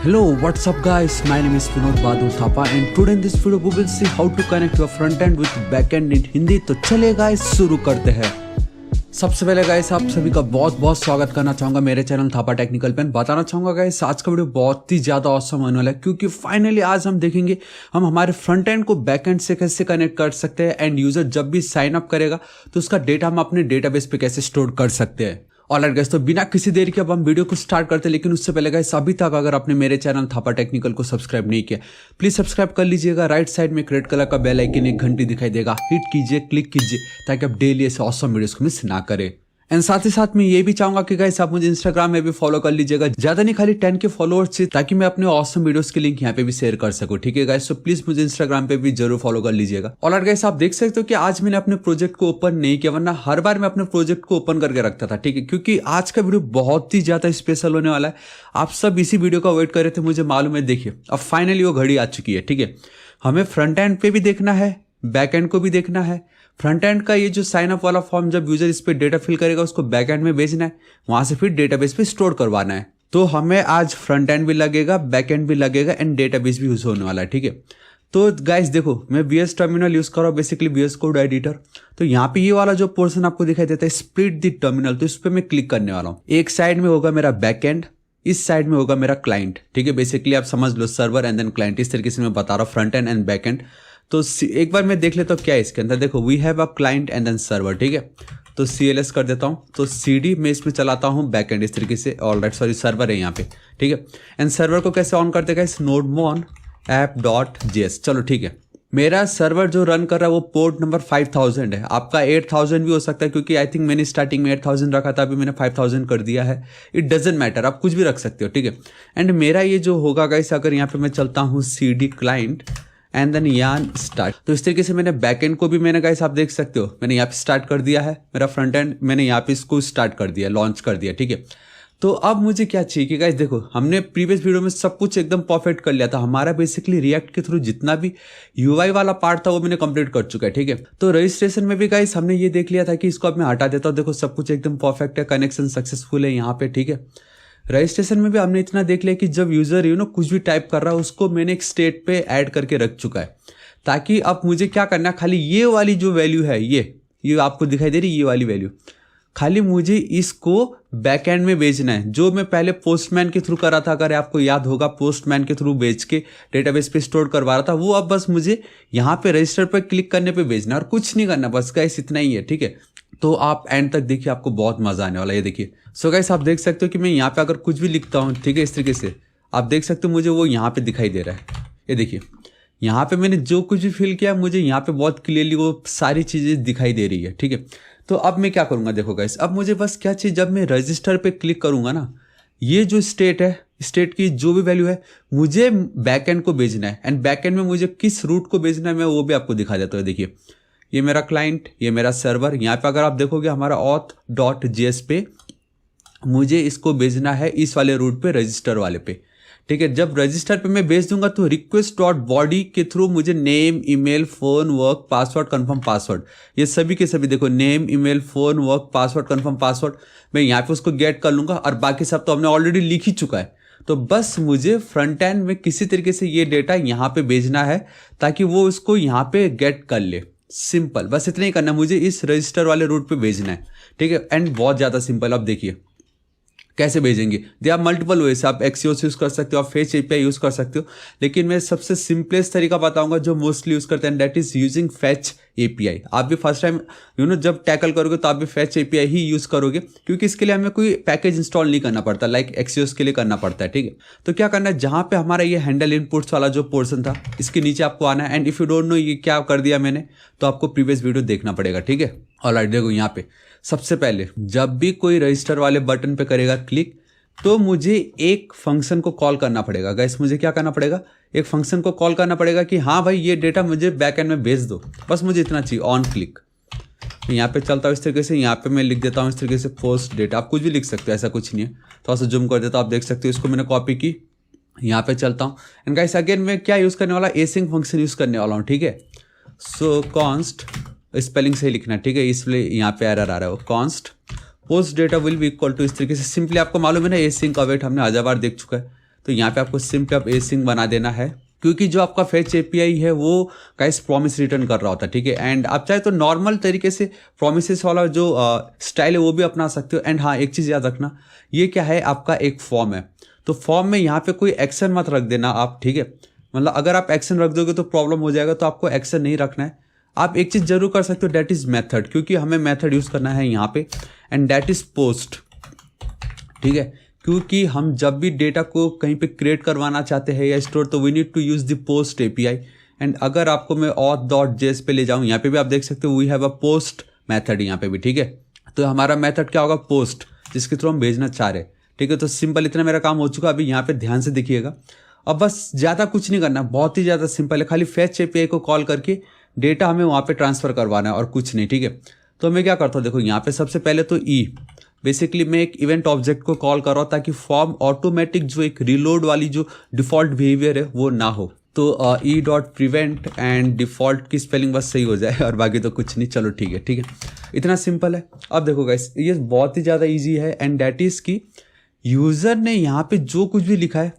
Hello, what's up guys? My name is Vinod Badul Thapa and today in this video we will see how to connect your front end with back end in Hindi। तो चलिए guys शुरू करते हैं। सबसे पहले guys आप सभी का बहुत बहुत स्वागत करना चाहूंगा मेरे चैनल थापा टेक्निकल पे। बताना चाहूंगा गाइस आज का वीडियो बहुत ही ज्यादा ऑसम होने वाला है क्योंकि फाइनली आज हम देखेंगे हम हमारे फ्रंट एंड को बैक एंड से कैसे कनेक्ट कर सकते हैं एंड यूजर जब भी साइन अप करेगा तो उसका डेटा हम अपने डेटाबेस पे कैसे स्टोर कर सकते हैं। ऑलराइट गाइस, तो बिना किसी देरी के अब हम वीडियो को स्टार्ट करते हैं, लेकिन उससे पहले गाइस अभी तक अगर आपने मेरे चैनल थापा टेक्निकल को सब्सक्राइब नहीं किया प्लीज सब्सक्राइब कर लीजिएगा। राइट साइड में एक रेड कलर का बेल आइकन एक घंटी दिखाई देगा, हिट कीजिए, क्लिक कीजिए ताकि आप डेली ऐसे ऑसम वीडियोस को मिस ना करें। एंड साथ ही साथ मैं ये भी चाहूंगा कि गाइस आप मुझे इंस्टाग्राम में भी फॉलो कर लीजिएगा, ज्यादा नहीं खाली 10 के फॉलोअर्स चाहिए ताकि मैं अपने ऑसम वीडियोस के लिंक यहाँ पे भी शेयर कर सकूं। ठीक है गाइस, तो प्लीज मुझे इंस्टाग्राम पे भी जरूर फॉलो कर लीजिएगा। ऑलराइट गाइस, आप देख सकते हो कि आज मैंने अपने प्रोजेक्ट को ओपन नहीं किया, वरना हर बार मैं अपने प्रोजेक्ट को ओपन करके रखता था। ठीक है, क्योंकि आज का वीडियो बहुत ही ज्यादा स्पेशल होने वाला है। आप सब इसी वीडियो का वेट कर रहे थे, मुझे मालूम है। देखिए अब फाइनली वो घड़ी आ चुकी है। ठीक है, हमें फ्रंट एंड पे भी देखना है, बैक एंड को भी देखना है। फ्रंट एंड का ये जो साइन अप वाला फॉर्म जब यूजर इस पे डेटा फिल करेगा उसको बैक एंड में भेजना है, वहां से फिर डेटाबेस पे स्टोर करवाना है। तो हमें आज फ्रंट एंड भी लगेगा, बैक एंड भी लगेगा एंड डेटाबेस भी यूज होने वाला है। ठीक है, तो गाइस देखो मैं VS टर्मिनल यूज कर रहा हूँ, बेसिकली VS कोड एडिटर। तो यहाँ पे ये वाला जो पोर्शन आपको दिखाई देता है स्प्लिट द टर्मिनल, तो इस पे मैं क्लिक करने वाला हूँ। एक साइड में होगा मेरा बैक एंड, इस साइड में होगा मेरा क्लाइंट। ठीक है, बेसिकली आप समझ लो सर्वर एंड देन क्लाइंट, इस तरीके से मैं बता रहा हूँ फ्रंट एंड बैक एंड। तो एक बार मैं देख लेता हूँ क्या है इसके अंदर। देखो we have a client and then server. ठीक है, तो CLS कर देता हूँ, तो CD में इसमें चलाता हूँ बैक एंड इस तरीके से। ऑलराइट, सॉरी सर्वर है यहाँ पे। ठीक है, एंड सर्वर को कैसे ऑन करते हैं गाइस, nodemon app.js। चलो ठीक है, मेरा सर्वर जो रन कर रहा है वो पोर्ट नंबर 5000 है। आपका 8000 भी हो सकता है क्योंकि आई थिंक मैंने स्टार्टिंग में 8000 रखा था, अभी मैंने 5000 कर दिया है। इट डजेंट मैटर, आप कुछ भी रख सकते हो। ठीक है, एंड मेरा ये जो होगा गाइस, अगर यहाँ पे मैं चलता हूँ CD क्लाइंट एंड देन यान स्टार्ट, तो इस तरीके से मैंने बैक एंड को भी मैंने गाइस आप देख सकते हो मैंने यहाँ पे स्टार्ट कर दिया है। मेरा फ्रंट एंड मैंने यहाँ पे इसको स्टार्ट कर दिया, लॉन्च कर दिया। ठीक है, तो अब मुझे क्या चाहिए कि गाइस देखो हमने प्रीवियस वीडियो में सब कुछ एकदम परफेक्ट कर लिया था। हमारा बेसिकली रिएक्ट के थ्रू जितना भी UI वाला पार्ट था वो मैंने कंप्लीट कर चुका है। ठीक है, तो रजिस्ट्रेशन में भी गाइस हमने ये देख लिया था कि इसको अब मैं हटा देता हूँ। देखो सब कुछ एकदम परफेक्ट है, कनेक्शन सक्सेसफुल है यहाँ पे। ठीक है, रजिस्ट्रेशन में भी हमने इतना देख लिया कि जब यूजर कुछ भी टाइप कर रहा है उसको मैंने एक स्टेट पे ऐड करके रख चुका है, ताकि अब मुझे क्या करना है, खाली ये वाली जो वैल्यू है ये आपको दिखाई दे रही ये वाली वैल्यू, खाली मुझे इसको बैक एंड में भेजना है। जो मैं पहले पोस्टमैन के थ्रू कर रहा था, अगर आपको याद होगा पोस्टमैन के थ्रू भेज के डेटाबेस पे स्टोर करवा रहा था, वो अब बस मुझे यहाँ पे रजिस्टर पर क्लिक करने पे भेजना और कुछ नहीं करना, बस गाइस इतना ही है। ठीक है, तो आप एंड तक देखिए, आपको बहुत मजा आने वाला है। ये देखिए, सो गाइस आप देख सकते हो कि मैं यहाँ पे अगर कुछ भी लिखता हूँ, ठीक है, इस तरीके से आप देख सकते हो मुझे वो यहाँ पे दिखाई दे रहा है। ये देखिए यहाँ पे मैंने जो कुछ भी फिल किया मुझे यहाँ पे बहुत क्लियरली वो सारी चीजें दिखाई दे रही है। ठीक है, तो अब मैं क्या करूंगा, देखो गाइस अब मुझे बस क्या चाहिए, जब मैं रजिस्टर पे क्लिक करूंगा ना, ये जो स्टेट है, स्टेट की जो भी वैल्यू है मुझे बैक एंड को भेजना है एंड बैक एंड में मुझे किस रूट को भेजना है मैं वो भी आपको दिखा देता हूँ। देखिए ये मेरा क्लाइंट, ये मेरा सर्वर। यहाँ पे अगर आप देखोगे हमारा auth.js पे मुझे इसको भेजना है इस वाले रूट पे, रजिस्टर वाले पे। ठीक है, जब रजिस्टर पे मैं भेज दूंगा तो request.body के थ्रू मुझे name, email, phone, work, password, confirm password, ये सभी के सभी देखो name, email, phone, work, password, confirm password, मैं यहाँ पे उसको गेट कर लूंगा और बाकी सब तो हमने ऑलरेडी लिख ही चुका है। तो बस मुझे फ्रंट एंड में किसी तरीके से ये डेटा यहाँ पे भेजना है ताकि वो उसको यहाँ पे गेट कर ले। सिंपल, बस इतना ही करना है, मुझे इस रजिस्टर वाले रूट पे भेजना है। ठीक है, एंड बहुत ज़्यादा सिंपल। अब देखिए कैसे भेजेंगे, दे आर मल्टीपल वेज, आप Axios यूज कर सकते हो, आप फेच API यूज कर सकते हो, लेकिन मैं सबसे सिंपलेस्ट तरीका बताऊंगा जो मोस्टली यूज करते हैं, that is using fetch API। आप भी फर्स्ट टाइम जब टैकल करोगे तो आप भी फेच API ही यूज करोगे, क्योंकि इसके लिए हमें कोई पैकेज इंस्टॉल नहीं करना पड़ता, लाइक Axios के लिए करना पड़ता है। ठीक है, तो क्या करना है, जहां पे हमारा ये हैंडल इनपुट्स वाला जो पोर्शन था इसके नीचे आपको आना है, and if you don't know ये क्या कर दिया मैंने, तो आपको प्रीवियस वीडियो देखना पड़ेगा। ठीक है, ऑलराइट, देखो यहाँ पे सबसे पहले जब भी कोई रजिस्टर वाले बटन पे करेगा क्लिक, तो मुझे एक फंक्शन को कॉल करना पड़ेगा। गाइस मुझे क्या करना पड़ेगा, एक फंक्शन को कॉल करना पड़ेगा कि हाँ भाई ये डेटा मुझे बैक एंड में भेज दो, बस मुझे इतना चाहिए, ऑन क्लिक। यहाँ पे चलता हूँ इस तरीके से, यहाँ पे मैं लिख देता हूँ इस तरीके से पोस्ट डेटा, आप कुछ भी लिख सकते हो, ऐसा कुछ नहीं है। थोड़ा सा जूम कर देता हूँ, आप देख सकते हो इसको मैंने कॉपी की, यहाँ पे चलता हूँ एंड गाइस अगेन मैं क्या यूज़ करने वाला, एसिंग फंक्शन यूज़ करने वाला हूँ। ठीक है, सो कॉन्स्ट, स्पेलिंग सही लिखना है। ठीक है, इसलिए यहाँ पे एरर आ रहा है, const post data will be equal to, इस तरीके से सिंपली आपको मालूम है ना एसिंक अवेट हमने 1000 बार देख चुका है, तो यहाँ पे आपको सिंपली आप एसिंग बना देना है, क्योंकि जो आपका फेच एपीआई है वो गाइस प्रॉमिस रिटर्न कर रहा होता है, ठीक है। एंड आप चाहे तो नॉर्मल तरीके से प्रोमिसेस वाला जो स्टाइल है वो भी अपना सकते हो। एंड हाँ, एक चीज़ याद रखना, ये क्या है, आपका एक फॉर्म है, तो फॉर्म में यहाँ पे कोई एक्शन मत रख देना आप, ठीक है। मतलब अगर आप एक्शन रख दोगे तो प्रॉब्लम हो जाएगा, तो आपको एक्शन नहीं रखना है। आप एक चीज़ जरूर कर सकते हो, डैट इज़ मेथड, क्योंकि हमें मेथड यूज़ करना है यहाँ पे। एंड डैट इज़ पोस्ट, ठीक है, क्योंकि हम जब भी डेटा को कहीं पे क्रिएट करवाना चाहते हैं या स्टोर, तो we need to use the post API. And अगर आपको मैं auth.js पे ले जाऊँ, यहाँ पे भी आप देख सकते हो we have a post method यहाँ पे भी, ठीक है। तो हमारा मेथड क्या होगा, पोस्ट, जिसके थ्रू हम भेजना चाह रहे हैं, ठीक है। तो सिंपल इतना मेरा काम हो चुका। अभी यहाँ पे ध्यान से देखिएगा, अब बस ज़्यादा कुछ नहीं करना, बहुत ही ज़्यादा सिंपल है। खाली फेच एपीआई को कॉल करके डेटा हमें वहाँ पे ट्रांसफ़र करवाना है और कुछ नहीं, ठीक है। तो मैं क्या करता हूँ, देखो यहाँ पे सबसे पहले तो बेसिकली मैं एक इवेंट ऑब्जेक्ट को कॉल कर रहा हूँ, ताकि फॉर्म ऑटोमेटिक जो एक रिलोड वाली जो डिफ़ॉल्ट बिहेवियर है वो ना हो। तो e.prevent एंड डिफ़ॉल्ट की स्पेलिंग बस सही हो जाए, और बाकी तो कुछ नहीं। चलो ठीक है, ठीक है, इतना सिंपल है। अब देखो गाइस, ये बहुत ही ज़्यादा ईजी है। एंड डैट इज़ कि यूज़र ने यहाँ पे जो कुछ भी लिखा है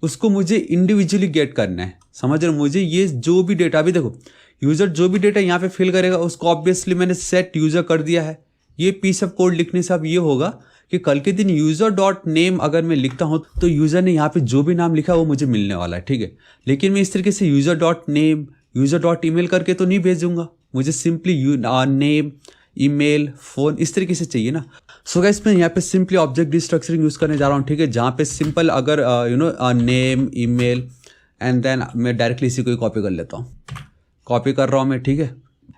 उसको मुझे इंडिविजुअली गेट करना है, समझ रहे हो। मुझे ये जो भी डेटा, अभी देखो यूज़र जो भी डेटा यहाँ पे फिल करेगा उसको ऑब्वियसली मैंने सेट यूज़र कर दिया है। ये पीस ऑफ कोड लिखने से अब ये होगा कि कल के दिन यूज़र डॉट नेम अगर मैं लिखता हूँ तो यूज़र ने यहाँ पे जो भी नाम लिखा है वो मुझे मिलने वाला है, ठीक है। लेकिन मैं इस तरीके से user dot name, user dot email करके तो नहीं भेजूंगा, मुझे सिंपली नेम, ईमेल, फ़ोन इस तरीके से चाहिए ना। सो गाइस, मैं यहाँ पे सिंपली ऑब्जेक्ट डिस्ट्रक्चरिंग यूज़ करने जा रहा हूँ, ठीक है। जहाँ पे सिंपल अगर नेम, ईमेल एंड देन मैं डायरेक्टली इसी को ही कॉपी कर लेता हूँ, कॉपी कर रहा हूँ मैं, ठीक है।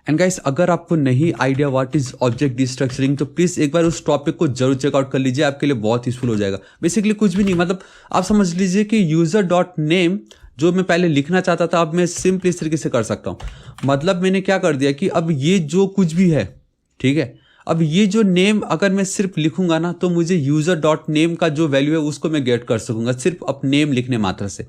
एंड गाइस, अगर आपको नहीं आइडिया व्हाट इज ऑब्जेक्ट डिस्ट्रक्चरिंग, तो प्लीज़ एक बार उस टॉपिक को जरूर चेकआउट कर लीजिए, आपके लिए बहुत यूजफुल हो जाएगा। बेसिकली कुछ भी नहीं, मतलब आप समझ लीजिए कि यूज़र डॉट नेम जो मैं पहले लिखना चाहता था, अब मैं सिंपली इस तरीके से कर सकता हूँ। मतलब मैंने क्या कर दिया कि अब ये जो कुछ भी है, ठीक है, अब ये जो नेम अगर मैं सिर्फ लिखूंगा ना, तो मुझे यूज़र डॉट नेम का जो वैल्यू है उसको मैं गेट कर सकूंगा सिर्फ अब नेम लिखने मात्र से।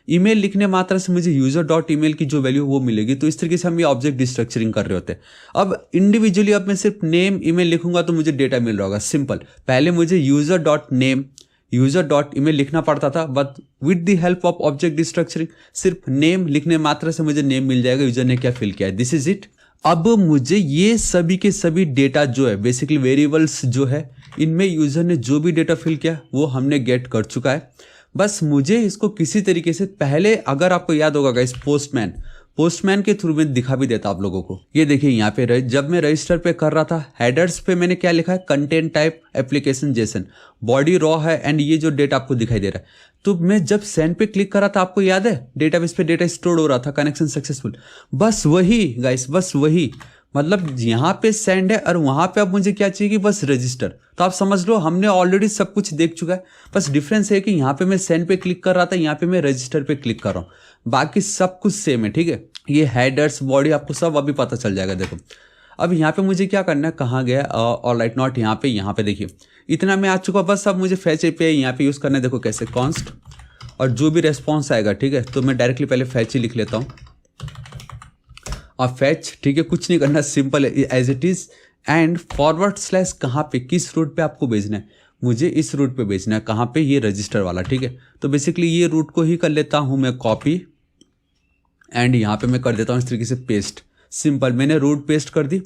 ईमेल लिखने मात्र से मुझे यूज़र डॉट ईमेल की जो वैल्यू वो मिलेगी। तो इस तरीके से हम ये ऑब्जेक्ट डिस्ट्रक्चरिंग कर रहे होते हैं। अब इंडिविजुअली अब मैं सिर्फ नेम, ईमेल लिखूंगा तो मुझे डेटा मिल रहा होगा, सिंपल। पहले मुझे user dot name, user dot email लिखना पड़ता था, but with the help of object destructuring सिर्फ नेम लिखने मात्र से मुझे नेम मिल जाएगा, यूज़र ने क्या फिल किया है, दिस इज इट। अब मुझे ये सभी के सभी डेटा जो है, बेसिकली वेरिएबल्स जो है, इनमें यूज़र ने जो भी डेटा फिल किया वो हमने गेट कर चुका है। बस मुझे इसको किसी तरीके से, पहले अगर आपको याद होगा गाइस, पोस्टमैन के थ्रू में दिखा भी देता आप लोगों को। ये देखिए यहाँ पे जब मैं रजिस्टर पे कर रहा था, हेडर्स पे मैंने क्या लिखा है, content type application Jason, body raw है, एंड ये जो डेटा आपको दिखाई दे रहा है। तो मैं जब सेंड पे क्लिक कर रहा था, आपको याद है, डेटाबेस पे डेटा स्टोर हो रहा था, कनेक्शन सक्सेसफुल, बस वही गाइस, बस वही। मतलब यहाँ पे सेंड है और वहाँ पे अब मुझे क्या चाहिए कि बस रजिस्टर। तो आप समझ लो हमने ऑलरेडी सब कुछ देख चुका है, बस डिफरेंस है कि यहाँ पे मैं सेंड पे क्लिक कर रहा था, यहाँ पे मैं रजिस्टर पे क्लिक कर रहा हूँ, बाकी सब कुछ सेम है, ठीक है। ये हेडर्स, बॉडी आपको सब अभी पता चल जाएगा। देखो अब यहाँ पे मुझे क्या करना है, कहाँ गया, ऑलराइट नॉट, यहाँ पे देखिए इतना मैं आ चुका। बस अब मुझे फैच एपीआई यहाँ पे यूज़ करना है। देखो कैसे, कॉन्स्ट, और जो भी रेस्पॉन्स आएगा, ठीक है, तो मैं डायरेक्टली पहले फैच ही लिख लेता हूँ और फैच, ठीक है, कुछ नहीं करना, सिंपल है as it is. And forward slash कहाँ पे, किस रूट पे आपको भेजना है, मुझे इस रूट पे भेजना है, कहाँ पे, ये रजिस्टर वाला, ठीक है। तो बेसिकली ये रूट को ही कर लेता हूँ मैं कॉपी, एंड यहाँ पे मैं कर देता हूँ इस तरीके से पेस्ट, सिंपल, मैंने रूट पेस्ट कर दी,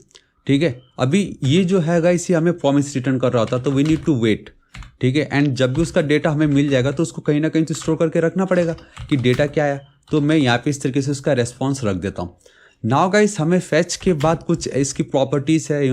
ठीक है। अभी ये जो है गाइस, ये हमें प्रॉमिस रिटर्न कर रहा होता, तो वी नीड टू वेट, ठीक है। एंड जब भी उसका डेटा हमें मिल जाएगा तो उसको कहीं ना कहीं तो स्टोर करके रखना पड़ेगा कि डेटा क्या आया। तो मैं यहाँ पे इस तरीके से उसका रेस्पॉन्स रख देता हूँ। नाउ गाइस, हमें फैच के बाद कुछ इसकी प्रॉपर्टीज़ है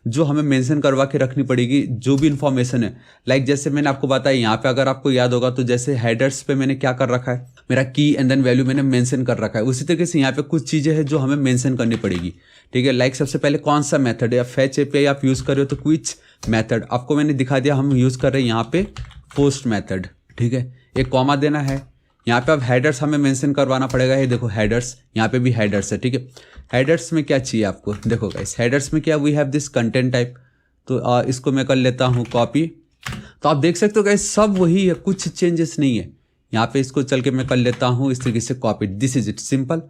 जो हमें मेंशन करवा के रखनी पड़ेगी, जो भी इन्फॉर्मेशन है। लाइक जैसे मैंने आपको बताया यहाँ पे, अगर आपको याद होगा तो जैसे हेडर्स पे मैंने क्या कर रखा है, मेरा की एंड देन वैल्यू मैंने मेंशन कर रखा है। उसी तरीके से यहाँ पे कुछ चीज़ें हैं जो हमें मेंशन करनी पड़ेगी, ठीक है। लाइक सबसे पहले कौन सा मेथड है, या फैच एपीआई आप यूज़ कर रहे हो तो क्विच मेथड आपको मैंने दिखा दिया, हम यूज़ कर रहे हैं यहाँ पे पोस्ट मेथड, ठीक है। एक कॉमा देना है, यहाँ पे अब हेडर्स हमें मेंशन करवाना पड़ेगा। ये देखो हेडर्स, यहाँ पे भी हेडर्स है, ठीक है। हेडर्स में क्या चाहिए आपको, देखो गाइस, हेडर्स में क्या, we have this content type, तो इसको मैं कर लेता हूँ कॉपी। तो आप देख सकते हो गाइस, सब वही है, कुछ चेंजेस नहीं है। यहाँ पे इसको चल के मैं कर लेता हूँ इस तरीके से copy, this is it, simple.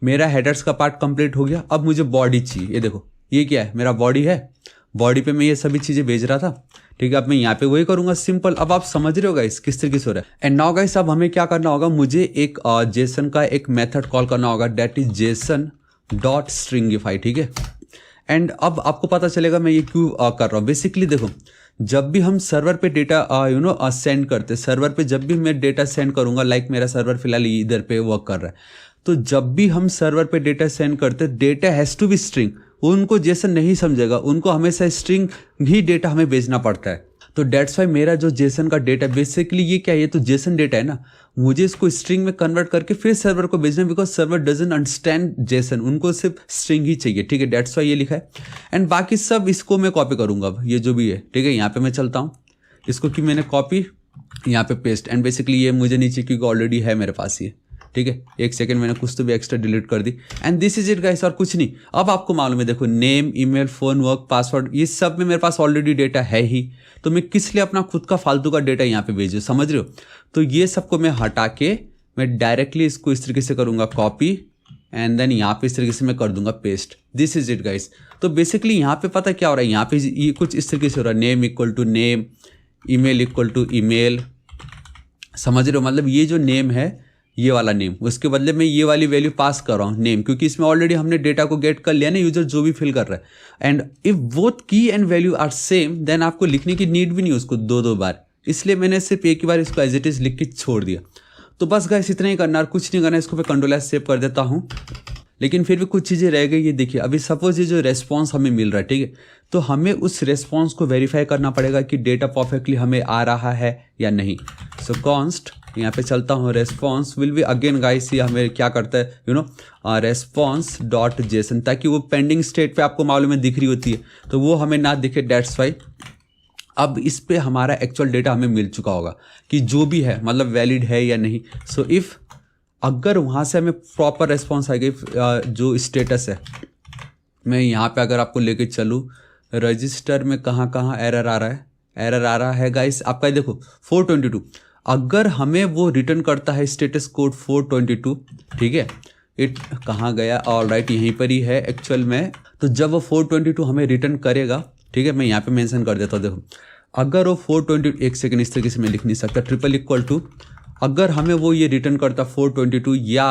मेरा हेडर्स का पार्ट कंप्लीट हो गया। अब मुझे बॉडी चाहिए, ये देखो ये क्या है, मेरा बॉडी है। बॉडी पे मैं ये सभी चीज़ें भेज रहा था, ठीक है। अब मैं यहाँ पे वही करूँगा, सिंपल। अब आप समझ रहे हो गाइस किस तरीके से हो रहा है। एंड नाउ गाइस अब हमें क्या करना होगा, मुझे एक जेसन का एक मेथड कॉल करना होगा, that is JSON dot stringify, ठीक है। एंड अब आपको पता चलेगा मैं ये क्यों कर रहा हूँ। बेसिकली देखो, जब भी हम सर्वर पे डेटा सेंड करते, सर्वर पे जब भी मैं डेटा सेंड करूँगा, लाइक मेरा सर्वर फिलहाल इधर पे वर्क कर रहा है, तो जब भी हम सर्वर पे डेटा सेंड करते, data has to be string. उनको जेसन नहीं समझेगा, उनको हमेशा स्ट्रिंग ही डेटा हमें भेजना पड़ता है। तो डेट्स वाई मेरा जो जेसन का डेटा बेसिकली ये क्या है, ये तो जेसन डेटा है ना, मुझे इसको स्ट्रिंग में कन्वर्ट करके फिर सर्वर को भेजना, because server doesn't understand Jason, उनको सिर्फ स्ट्रिंग ही चाहिए, ठीक है। डेट्स वाई ये लिखा है। एंड बाकी सब इसको मैं कॉपी करूँगा, अब ये जो भी है, ठीक है। यहाँ पे मैं चलता हूँ, इसको कि मैंने कॉपी यहाँ पे पेस्ट, एंड बेसिकली ये मुझे नीचे क्योंकि ऑलरेडी है मेरे पास ये, ठीक है। एक सेकंड, मैंने कुछ तो भी एक्स्ट्रा डिलीट कर दी, and this is it guys, और कुछ नहीं। अब आपको मालूम है, देखो name, email, phone, work, password, ये सब में मेरे पास ऑलरेडी डेटा है ही, तो मैं किस लिए अपना खुद का फालतू का डेटा यहाँ पे भेजूँ, समझ रहे हो। तो ये सबको मैं हटा के मैं डायरेक्टली इसको इस तरीके से करूँगा कॉपी, एंड देन यहाँ पे इस तरीके से मैं कर दूंगा paste. This is it guys. तो बेसिकली यहाँ पे पता क्या हो रहा है, यहाँ पे ये कुछ इस तरीके से हो रहा है, name equal to name, email equal to email, समझ रहे हो। मतलब ये जो नेम है, ये वाला नेम, उसके बदले में ये वाली वैल्यू पास कर रहा हूँ नेम, क्योंकि इसमें ऑलरेडी हमने डेटा को गेट कर लिया ना, यूजर जो भी फिल कर रहा है। And if both key and value are same, then आपको लिखने की नीड भी नहीं उसको दो बार, इसलिए मैंने सिर्फ एक ही बार इसको एज इट इज लिख के छोड़ दिया। तो बस गाइस इतना ही करना, और कुछ नहीं करना। इसको मैं कंट्रोल एस सेव कर देता हूँ, लेकिन फिर भी कुछ चीज़ें रह गई। ये देखिए, अभी सपोज ये जो रेस्पॉन्स हमें मिल रहा है, ठीक है, तो हमें उस रेस्पॉन्स को वेरीफाई करना पड़ेगा कि डेटा परफेक्टली हमें आ रहा है या नहीं। सो कॉन्स्ट यहाँ पे चलता हूँ, response will be again guys, ये हमें क्या करता है, रेस्पॉन्स डॉट जेसन, ताकि वो पेंडिंग स्टेट पे आपको मालूम है दिख रही होती है, तो वो हमें ना दिखे, डेट्स वाई। अब इस पे हमारा एक्चुअल डेटा हमें मिल चुका होगा कि जो भी है मतलब वैलिड है या नहीं। सो इफ़ अगर वहाँ से हमें प्रॉपर रेस्पॉन्स आ गई, जो स्टेटस है, मैं यहाँ पे अगर आपको लेके चलूँ, रजिस्टर में कहाँ कहाँ एरर आ रहा है, एरर आ रहा है गाइस आपका, देखो 422। अगर हमें वो रिटर्न करता है स्टेटस कोड 422, ठीक है, इट कहाँ गया, ऑलराइट यहीं पर ही है एक्चुअल में। तो जब वो 422 हमें रिटर्न करेगा, ठीक है, मैं यहाँ पे मेंशन कर देता हूँ, देखो अगर वो 422, एक सेकंड इस तरीके से मैं लिख नहीं सकता, ट्रिपल इक्वल टू, अगर हमें वो ये रिटर्न करता 422, या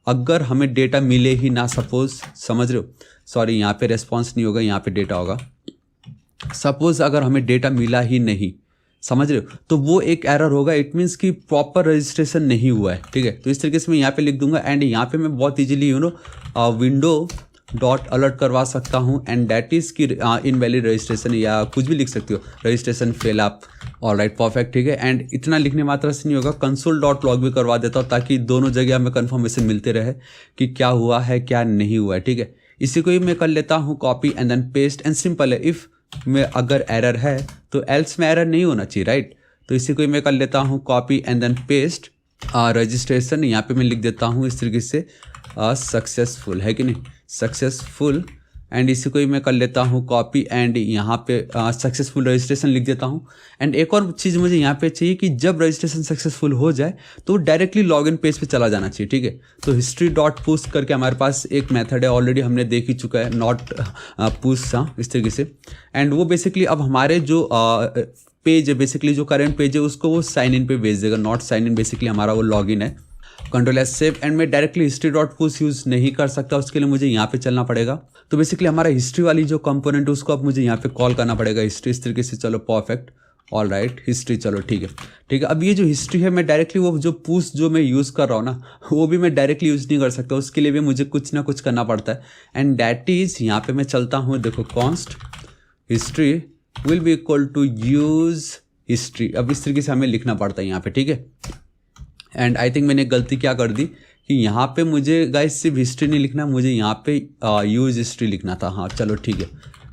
अगर हमें डेटा मिले ही ना, सपोज, समझ रहे हो, सॉरी यहाँ पे रेस्पॉन्स नहीं होगा, यहाँ पे डेटा होगा। सपोज अगर हमें डेटा मिला ही नहीं, समझ रहे हो, तो वो एक एरर होगा, इट मीन्स कि प्रॉपर रजिस्ट्रेशन नहीं हुआ है, ठीक है। तो इस तरीके से मैं यहाँ पे लिख दूंगा, एंड यहाँ पे मैं बहुत इजीली विंडो डॉट अलर्ट करवा सकता हूँ, एंड डैट इज़ की इनवैलिड रजिस्ट्रेशन, या कुछ भी लिख सकते हो, registration fail up, alright perfect, ठीक है। एंड इतना लिखने मात्रा से नहीं होगा, कंसोल डॉट लॉग भी करवा देता हूँ, ताकि दोनों जगह हमें कंफर्मेशन मिलते रहे कि क्या हुआ है क्या नहीं हुआ है, ठीक है। इसी को ही मैं कर लेता हूँ copy and then paste, and simple है, इफ़ में अगर एरर है तो एल्स में एरर नहीं होना चाहिए, राइट। तो इसी को ही मैं कर लेता हूँ copy and then paste, registration यहाँ पे मैं लिख देता हूँ इस तरीके से, सक्सेसफुल है कि नहीं, सक्सेसफुल, एंड इसी को ही मैं कर लेता हूँ कॉपी, एंड यहाँ पे सक्सेसफुल रजिस्ट्रेशन लिख देता हूँ। एंड एक और चीज़ मुझे यहाँ पे चाहिए कि जब रजिस्ट्रेशन सक्सेसफुल हो जाए तो डायरेक्टली लॉगिन पेज पे चला जाना चाहिए, ठीक है। तो हिस्ट्री डॉट पुश करके हमारे पास एक मेथड है, ऑलरेडी हमने देख ही चुका है, नॉट पुश, इस तरीके से। एंड वो बेसिकली अब हमारे जो पेज है, बेसिकली जो करेंट पेज है, उसको वो साइन इन पे भेज देगा, नॉट साइन इन, बेसिकली हमारा वो लॉगिन है। कंट्रोल एस सेव, एंड मैं directly history dot push use नहीं कर सकता, उसके लिए मुझे यहाँ पे चलना पड़ेगा। तो बेसिकली हमारा हिस्ट्री वाली जो कंपोनेंट है उसको अब मुझे यहाँ पे कॉल करना पड़ेगा, हिस्ट्री, इस तरीके से। चलो परफेक्ट, ऑल राइट, हिस्ट्री, चलो ठीक है, ठीक है। अब ये जो हिस्ट्री है, मैं डायरेक्टली वो जो पुश जो मैं यूज़ कर रहा हूँ ना, वो भी मैं डायरेक्टली यूज़ नहीं कर सकता, उसके लिए भी मुझे कुछ ना कुछ करना पड़ता है। एंड डैट इज़, यहाँ पे मैं चलता हूँ, देखो const history will be equal to use history. अब इस तरीके से हमें लिखना पड़ता है यहाँ पे, ठीक है। एंड आई थिंक मैंने गलती क्या कर दी कि यहाँ पे मुझे गाइस सिर्फ हिस्ट्री नहीं लिखना, मुझे यहाँ पे यूज हिस्ट्री लिखना था। हाँ चलो ठीक है,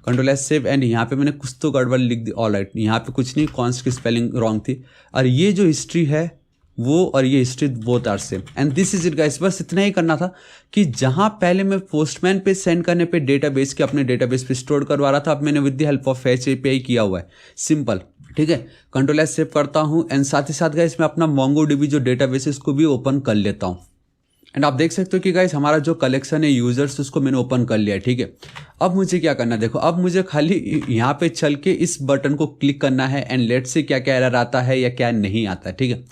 कंट्रोल एस सेव, एंड यहाँ पे मैंने कुछ तो गड़बड़ लिख दी, ऑल राइट, यहाँ पे कुछ नहीं, कॉन्स्ट की स्पेलिंग रॉन्ग थी, और ये जो हिस्ट्री है वो और ये history both are same, and this is it guys. बस इतना ही करना था कि जहाँ पहले मैं पोस्टमैन पे सेंड करने पे डेटाबेस के अपने डेटाबेस पे स्टोर करवा रहा था, अब मैंने with the help of fetch API किया हुआ है, सिंपल, ठीक है। कंट्रोल एस सेव करता हूँ, एंड साथ ही साथ गाइस मैं अपना मोंगोडीबी जो डेटाबेस है उसको भी ओपन कर लेता हूँ, एंड आप देख सकते हो कि गाइस हमारा जो कलेक्शन है यूजर्स उसको मैंने ओपन कर लिया है, ठीक है। अब मुझे क्या करना है, देखो अब मुझे खाली यहाँ पे चल के इस बटन को क्लिक करना है एंड लेट्स से क्या क्या एरर आता है या क्या नहीं आता है, ठीक है।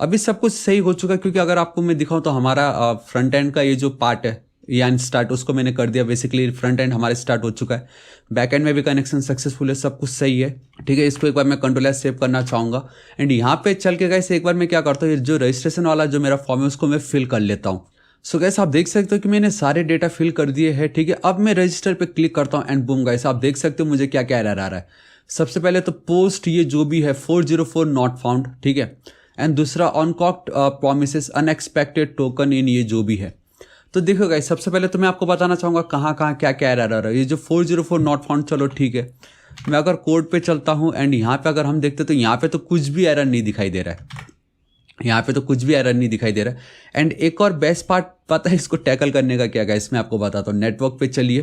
अभी सब कुछ सही हो चुका है, क्योंकि अगर आपको मैं दिखाऊं तो हमारा फ्रंट एंड का ये जो पार्ट है या स्टार्ट उसको मैंने कर दिया, बेसिकली फ्रंट एंड हमारे स्टार्ट हो चुका है, बैक एंड में भी कनेक्शन सक्सेसफुल है, सब कुछ सही है, ठीक है। इसको एक बार मैं कंट्रोल एस सेव करना चाहूँगा एंड यहाँ पे चल के गाइस एक बार मैं क्या करता हूँ, जो रजिस्ट्रेशन वाला जो मेरा फॉर्म है उसको मैं फिल कर लेता हूँ। सो गाइस आप देख सकते हो कि मैंने सारे डेटा फिल कर दिए हैं, ठीक है। अब मैं रजिस्टर पे क्लिक करता हूँ एंड बूम गाइस आप देख सकते हो मुझे क्या क्या एरर आ रहा है। सबसे पहले तो पोस्ट ये जो भी है 404 नॉट फाउंड, ठीक है। एंड दूसरा अनकॉक्ड प्रॉमिसेस अनएक्सपेक्टेड टोकन इन ये जो भी है। तो देखो गाइस सबसे पहले तो मैं आपको बताना चाहूँगा कहाँ कहाँ क्या क्या एरर आ रहा है। ये जो 404 नॉट फाउंड, चलो ठीक है, मैं अगर कोड पे चलता हूँ एंड यहाँ पे अगर हम देखते तो यहाँ पे तो कुछ भी एरर नहीं दिखाई दे रहा है, यहाँ पे तो कुछ भी एरर नहीं दिखाई दे रहा है। एंड एक और बेस्ट पार्ट पता है इसको टैकल करने का क्या गाइस, मैं आपको बताता हूँ। नेटवर्क पे चलिए,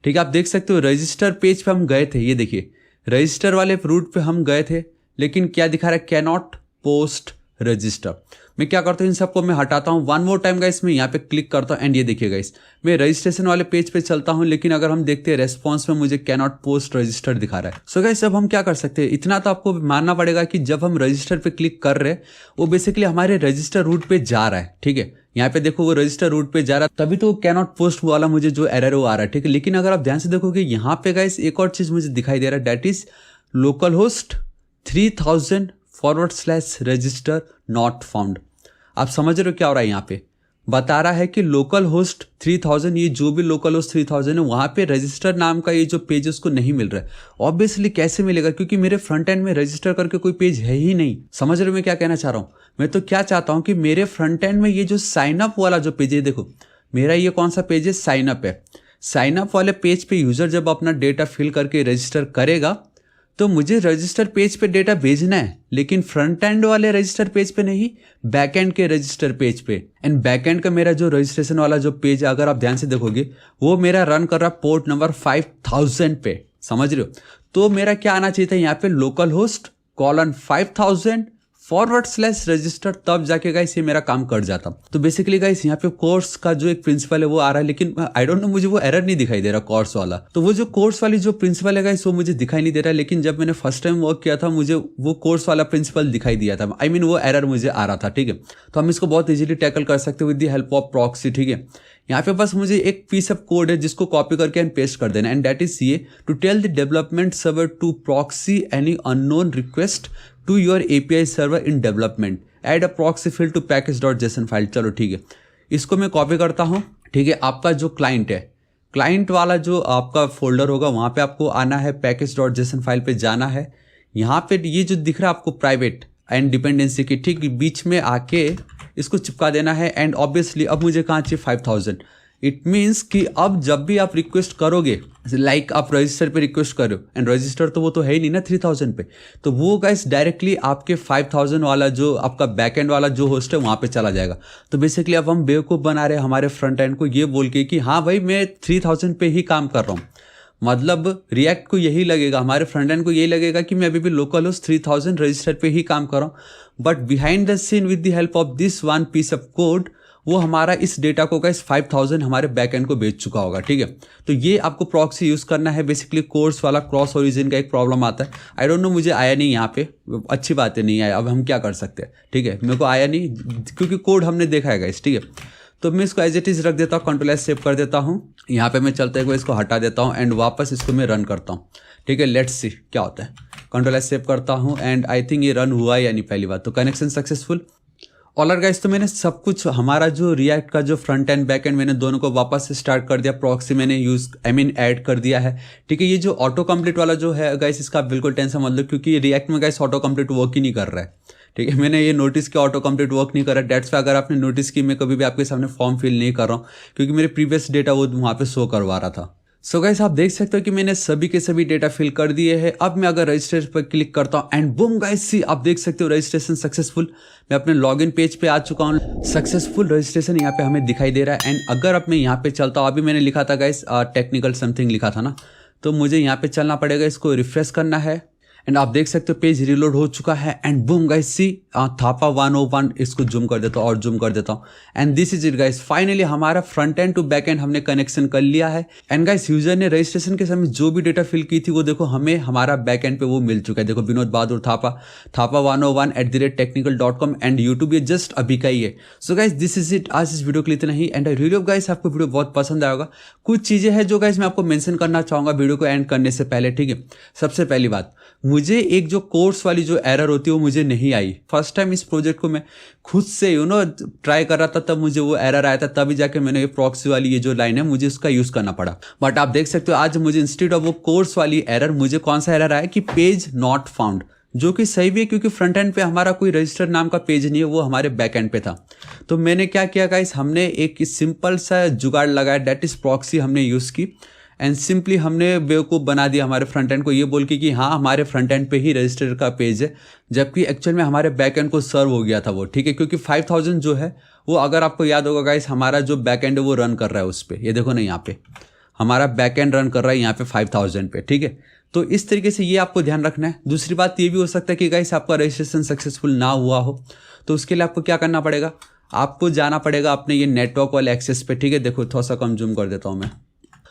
ठीक है, आप देख सकते हो रजिस्टर पेज पे हम गए थे, ये देखिए रजिस्टर वाले रूट पे हम गए थे, लेकिन क्या दिखा रहा है, कैन नॉट पोस्ट रजिस्टर। मैं क्या करता हूँ इन सबको मैं हटाता हूँ, वन मोर टाइम गाइस मैं यहाँ पे क्लिक करता हूँ एंड ये देखिए गाइस मैं रजिस्ट्रेशन वाले पेज पे चलता हूँ, लेकिन अगर हम देखते हैं रेस्पॉन्स में मुझे कैन नॉट पोस्ट रजिस्टर दिखा रहा है। सो गाइस अब हम क्या कर सकते हैं, इतना तो आपको मानना पड़ेगा कि जब हम रजिस्टर पे क्लिक कर रहे हैं वो बेसिकली हमारे रजिस्टर रूट पे जा रहा है, ठीक है। यहाँ पे देखो वो रजिस्टर रूट पे जा रहा है, तभी तो कैन नॉट पोस्ट वाला मुझे जो एरर वो आ रहा है, ठीक है। लेकिन अगर आप ध्यान से देखोगे यहाँ पे गाइस एक और चीज मुझे दिखाई दे रहा है, that is local host 3000 /register not found. आप समझ रहे हो क्या हो रहा है, यहाँ पे बता रहा है कि लोकल होस्ट 3000, ये जो भी लोकल होस्ट 3000 है वहाँ पे रजिस्टर नाम का ये जो पेज है उसको नहीं मिल रहा है। ऑब्वियसली कैसे मिलेगा, क्योंकि मेरे फ्रंट एंड में रजिस्टर करके कोई पेज है ही नहीं। समझ रहे हो मैं क्या कहना चाह रहा हूँ, मैं तो क्या चाहता हूँ कि मेरे फ्रंट एंड में ये जो साइन अप वाला जो पेज है, देखो मेरा ये कौन सा पेज है, साइन अप है। साइन अप वाले पेज पे यूजर जब अपना डेटा फिल करके रजिस्टर करेगा तो मुझे रजिस्टर पेज पे डेटा भेजना है, लेकिन फ्रंट एंड वाले रजिस्टर पेज पे नहीं, बैक एंड के रजिस्टर पेज पे। एंड बैक एंड का मेरा जो रजिस्ट्रेशन वाला जो पेज है अगर आप ध्यान से देखोगे वो मेरा रन कर रहा पोर्ट नंबर 5000 पे, समझ रहे हो। तो मेरा क्या आना चाहिए था यहाँ पे, लोकल होस्ट :5000 /register, तब जाके गाइस ये मेरा काम कर जाता। तो बेसिकली गाइस यहाँ पे कोर्स का जो एक प्रिंसिपल है वो आ रहा है, लेकिन आई डोंट नो मुझे वो एरर नहीं दिखाई दे रहा कोर्स वाला। तो वो जो कोर्स वाली जो प्रिंसिपल है गाइस वो मुझे दिखाई नहीं दे रहा है, लेकिन जब मैंने फर्स्ट टाइम वर्क किया था मुझे वो कोर्स वाला प्रिंसिपल दिखाई दिया था, आई मीन वो एरर मुझे आ रहा था, ठीक है। तो हम इसको बहुत इजीली टैकल कर सकते हैं with the help of proxy, ठीक है। यहाँ पे बस मुझे एक पीस ऑफ कोड है जिसको कॉपी करके एंड पेस्ट कर देना, एंड दैट इज ये to tell the development server to proxy any unknown request to your API server in development, add a proxy field to package.json file. चलो ठीक है, इसको मैं कॉपी करता हूँ, ठीक है। आपका जो क्लाइंट है, क्लाइंट वाला जो आपका फोल्डर होगा वहाँ पे आपको आना है, package.json फाइल पे जाना है। यहाँ पे ये जो दिख रहा है आपको प्राइवेट एंड डिपेंडेंसी की ठीक बीच में आके इसको चिपका देना है। एंड ऑब्वियसली अब मुझे कहाँ चाहिए, 5000। इट मीन्स कि अब जब भी आप रिक्वेस्ट करोगे, लाइक आप रजिस्टर पे रिक्वेस्ट करो एंड रजिस्टर तो वो तो है ही नहीं ना 3000 पे, तो वो गाइस डायरेक्टली आपके 5000 वाला जो आपका बैक एंड वाला जो होस्ट है वहाँ पे चला जाएगा। तो बेसिकली अब हम बेवकूफ़ बना रहे हैं हमारे फ्रंट एंड को ये बोल के कि हाँ भाई मैं 3000 पे ही काम कर रहा हूँ। मतलब रिएक्ट को यही लगेगा, हमारे फ्रंट एंड को यही लगेगा कि मैं अभी भी लोकल होस्ट 3000 रजिस्टर पे ही काम कर रहा हूँ, but behind the scene with the help of this one piece of code वो हमारा इस डेटा को गाइस 5000 हमारे बैक एंड को बेच चुका होगा, ठीक है। तो ये आपको प्रॉक्सी यूज़ करना है। बेसिकली कोर्स वाला क्रॉस ओरिजिन का एक प्रॉब्लम आता है, आई डोंट नो मुझे आया नहीं यहाँ पे, अच्छी बात है नहीं आया, अब हम क्या कर सकते हैं, ठीक है। मेरे को आया नहीं क्योंकि कोड हमने देखा है गाइस, ठीक है। तो मैं इसको एज इट इज़ रख देता हूँ, कंट्रोल एस सेव कर देता हूँ। यहाँ पे मैं चलते हुए इसको हटा देता हूँ एंड वापस इसको मैं रन करता हूँ, ठीक है। लेट्स सी क्या होता है। कंट्रोल एस सेव करता हूँ एंड आई थिंक ये रन हुआ या नहीं पहली बात, तो कनेक्शन सक्सेसफुल। ऑलराइट गाइस, तो मैंने सब कुछ हमारा जो रिएक्ट का जो फ्रंट एंड बैक एंड मैंने दोनों को वापस से स्टार्ट कर दिया, प्रॉक्सी मैंने यूज ऐड कर दिया है, ठीक है। ये जो ऑटो कंप्लीट वाला जो है गाइस इसका बिल्कुल टेंशन मत लो, क्योंकि रिएक्ट में गाइस ऑटो कंप्लीट वर्क ही नहीं कर रहा है, ठीक है। मैंने ये नोटिस किया ऑटो कंप्लीट वर्क नहीं कर रहा है। डेट्स पे अगर आपने नोटिस की मैं कभी भी आपके सामने फॉर्म फिल नहीं कर रहा हूँ क्योंकि मेरे प्रीवियस डेटा वो वहाँ पे शो करवा रहा था। सो गाइस आप देख सकते हो कि मैंने सभी के सभी डेटा फिल कर दिए हैं। अब मैं अगर रजिस्ट्रेशन पर क्लिक करता हूँ एंड बूम गाइस सी आप देख सकते हो रजिस्ट्रेशन सक्सेसफुल। मैं अपने लॉगिन पेज पे आ चुका हूँ, सक्सेसफुल रजिस्ट्रेशन यहाँ पे हमें दिखाई दे रहा है। एंड अगर अब मैं यहाँ पे चलता हूँ, अभी मैंने लिखा था गाइस टेक्निकल समथिंग लिखा था ना, तो मुझे यहाँ पे चलना पड़ेगा, इसको रिफ्रेश करना है एंड आप देख सकते हो पेज रिलोड हो चुका है एंड बूम गाइस सी थापा 101 इसको जूम कर देता हूँ और जूम कर देता हूँ and this is it guys. Finally हमारा front end to back end हमने कनेक्शन कर लिया है एंड गाइस यूजर ने रजिस्ट्रेशन के समय जो भी डेटा फिल की थी वो देखो हमें हमारा बैक एंड पे वो मिल चुका है। देखो Vinod Bahadur Thapa 101@technical.com and YouTube ये जस्ट अभी का ही है। So guys this is it, आज इस वीडियो के लिए इतना ही and I really hope guys आपको वीडियो बहुत पसंद आएगा। कुछ चीजें हैं जो गाइस मैं आपको मेंशन करना चाहूंगा वीडियो को एंड करने से पहले, ठीक है। सबसे पहली बात, मुझे एक जो कोर्स वाली जो एरर होती है वो मुझे नहीं आई। फर्स्ट टाइम इस प्रोजेक्ट को मैं खुद से ट्राई कर रहा था तब मुझे वो एरर आया था, तभी जाके मैंने ये प्रॉक्सी वाली ये जो लाइन है मुझे उसका यूज करना पड़ा। बट आप देख सकते हो आज मुझे इंस्टेड ऑफ वो कोर्स वाली एरर मुझे कौन सा एरर आया कि पेज नॉट फाउंड, जो कि सही भी है क्योंकि फ्रंट एंड पे हमारा कोई रजिस्टर नाम का पेज नहीं है, वो हमारे बैक एंड पे था। तो मैंने क्या किया गाइस, हमने एक सिंपल सा जुगाड़ लगाया, डेट इज प्रॉक्सी हमने यूज की एंड सिंपली हमने बेवकूफ़ बना दिया हमारे फ्रंट एंड को ये बोल के कि हाँ हमारे फ्रंट एंड पे ही रजिस्टर का पेज है, जबकि एक्चुअल में हमारे बैक एंड को सर्व हो गया था वो, ठीक है। क्योंकि 5000 जो है वो अगर आपको याद होगा गाइस हमारा जो बैक एंड है वो रन कर रहा है उस पर, ये देखो ना यहाँ पे हमारा बैक एंड रन कर रहा है यहाँ पे 5000 पे, ठीक है। तो इस तरीके से ये आपको ध्यान रखना है। दूसरी बात ये भी हो सकता है कि गाइस आपका रजिस्ट्रेशन सक्सेसफुल ना हुआ हो, तो उसके लिए आपको क्या करना पड़ेगा, आपको जाना पड़ेगा अपने ये नेटवर्क वाले एक्सेस पे, ठीक है। देखो थोड़ा सा कम जूम कर देता हूँ मैं।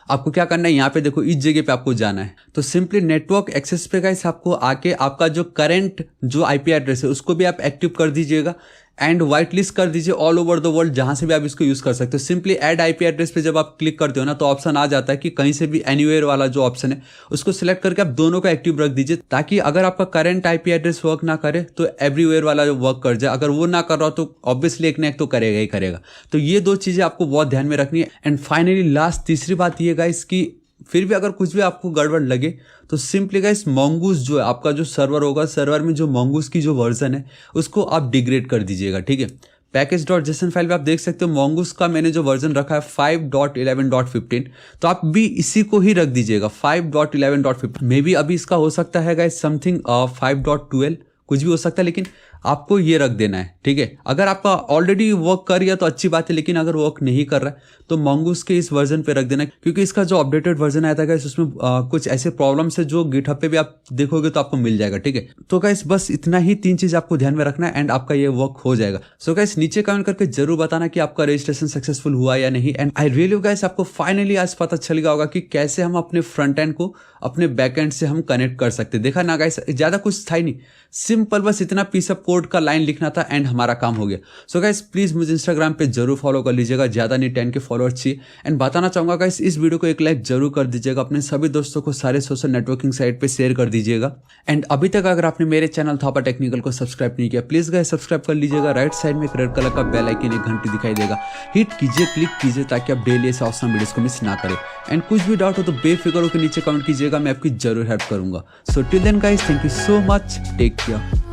आपको क्या करना है, यहाँ पे देखो इस जगह पे आपको जाना है, तो सिंपली नेटवर्क एक्सेस पे गाइस आपको आके आपका जो करंट जो आईपी एड्रेस है उसको भी आप एक्टिव कर दीजिएगा एंड व्हाइट लिस्ट कर दीजिए ऑल ओवर द वर्ल्ड, जहां से भी आप इसको यूज कर सकते हो। सिंपली ऐड आईपी एड्रेस पे जब आप क्लिक करते हो ना तो ऑप्शन आ जाता है कि कहीं से भी एनीवेयर वाला जो ऑप्शन है उसको सिलेक्ट करके आप दोनों को एक्टिव रख दीजिए, ताकि अगर आपका करंट आईपी एड्रेस वर्क ना करे तो एवरीवेयर वाला जो वर्क कर जाए। अगर वो ना कर रहा हो तो ऑब्वियसली एक ना एक तो करेगा ही करेगा। तो ये दो चीजें आपको बहुत ध्यान में रखनी है। एंड फाइनली लास्ट तीसरी बात ये गाइस कि फिर भी अगर कुछ भी आपको गड़बड़ लगे तो सिंपली गाइस मंगूस जो है आपका जो सर्वर होगा, सर्वर में जो मंगूस की जो वर्जन है उसको आप डिग्रेड कर दीजिएगा, ठीक है। पैकेज.json फाइल पे आप देख सकते हो मंगूस का मैंने जो वर्जन रखा है 5.11.15, तो आप भी इसी को ही रख दीजिएगा 5.11.15। मे बी अभी इसका हो सकता है गाइस समथिंग 5.12 कुछ भी हो सकता है, लेकिन आपको ये रख देना है, ठीक है। अगर आपका ऑलरेडी वर्क कर रहा तो अच्छी बात है, लेकिन अगर वर्क नहीं कर रहा है तो मंगूस के इस वर्जन पे रख देना है, क्योंकि इसका जो अपडेटेड वर्जन आया था गाइस उसमें कुछ ऐसे प्रॉब्लम्स है जो गिटहब पे भी आप देखोगे तो आपको मिल जाएगा, ठीक है। तो गाइस बस इतना ही 3 चीज आपको ध्यान में रखना है एंड आपका ये वर्क हो जाएगा। सो गाइस नीचे कमेंट करके जरूर बताना कि आपका रजिस्ट्रेशन सक्सेसफुल हुआ या नहीं। एंड आई रियली गाइस आपको फाइनली आज पता चल गया होगा कि कैसे हम अपने फ्रंट एंड को अपने बैक एंड से हम कनेक्ट कर सकते। देखा ना गाइस, ज्यादा कुछ था ही नहीं, सिंपल बस इतना पीस ऑफ कोड का लाइन लिखना था एंड हमारा काम हो गया। सो गाइस प्लीज मुझे इंस्टाग्राम पे जरूर फॉलो कर लीजिएगा, ज्यादा नहीं 10 के फॉलोअर्स चाहिए। एंड बताना चाहूंगा गाइस इस वीडियो को एक लाइक जरूर कर दीजिएगा, अपने सभी दोस्तों को सारे सोशल नेटवर्किंग साइट पे शेयर कर दीजिएगा। एंड अभी तक अगर आपने मेरे चैनल थापा टेक्निकल को सब्सक्राइब नहीं किया प्लीज गाइस सब्सक्राइब कर लीजिएगा। राइट साइड में एक रेड कलर का बेल आइकन एक घंटी दिखाई देगा, हिट कीजिए, क्लिक कीजिए ताकि आप डेली ऐसे ऑसम वीडियोस को मिस ना करें। एंड कुछ भी डाउट हो तो बेफिक्र होकर नीचे कमेंट कीजिएगा, मैं आपकी जरूर हेल्प करूंगा। So till then guys thank you so much, take care.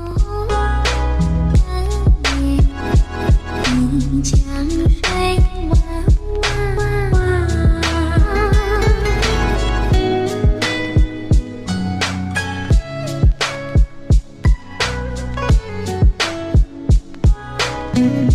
Mm-hmm.